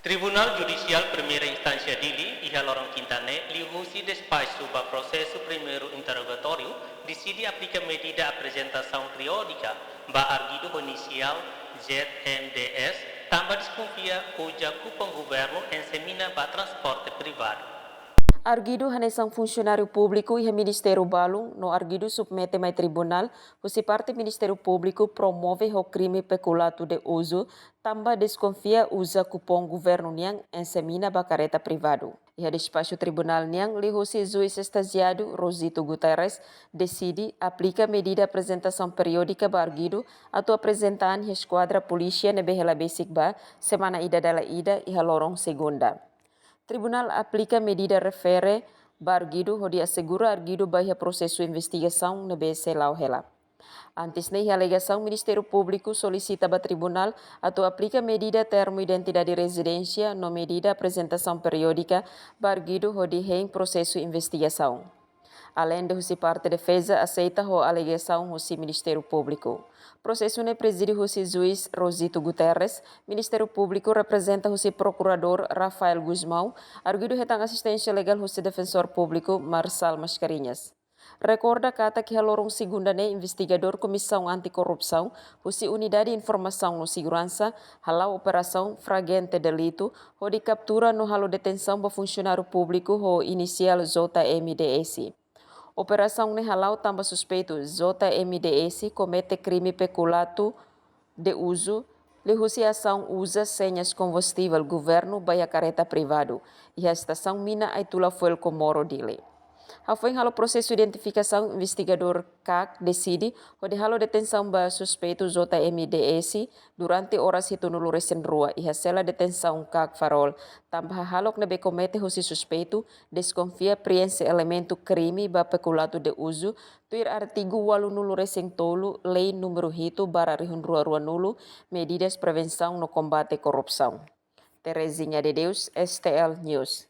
Tribunal Judicial Primeira Instância Dili, Iha Lorong Quintane, liu-husi despacho para processo primeiro interrogatório, decide aplicar medida apresentação periódica, ba arguido inicial ZMDS, também desconfia cuja cupom governo ensemina para transporte privado. Arguido hanesang funcionário público e Ministério Balung no arguido submete mai tribunal, se parte Ministério Público promove o crime peculato de uso, tambah desconfia usa cupom governo niang ensemina bacareta privado. E a despacho tribunal niang lihusi juiz estagiado Rosito Guterres decide aplica medida apresentação periódica ba arguido atau apresentaan a esquadra polícia nebe hela basic ba semana ida dala ida e lorong segunda. Tribunal aplica medida refere barguido hodi assegura arguido bahia processo investigação na BC lau hela. Antes nei alegação Ministério Público solicita ba tribunal atau aplica medida termo identidade residência no medida apresentação periódica barguido hodi em processo investigação. Além de husi parte defesa aceita a alegação husi Ministério Público. Processo ne preside husi juiz Rosito Guterres, Ministério Público representa husi Procurador Rafael Guzmão, arguido retang assistência legal husi Defensor Público Marsal Mascarinhas. Recorda kata que lorong segunda ne investigador Comissão Anticorrupção, husi Unidade de Informação no Segurança, halau operação fragente delito, ho de captura no halo detenção ba funcionário público ho inicial JMDS. Operação Nehalau tambah suspeito JMDS comete crime peculato de uso, ação usa senhas combustível governo baya careta privado e a estação mina Aitula Fuel Comoro dile. Foi halo processo de identificação investigador CAC decide de halo detenção ba suspeito JMDS durante horas itu nulu resen rua e sela detenção CAC farol tambah halok nebe comete hosi suspeito desconfia preenche elemento crime ba peculato de uso tuir artigo walu nulu resen tolu lei número hito bara rihun rua rua nulu medidas prevenção no combate corrupção. Terezinha de Deus, STL News.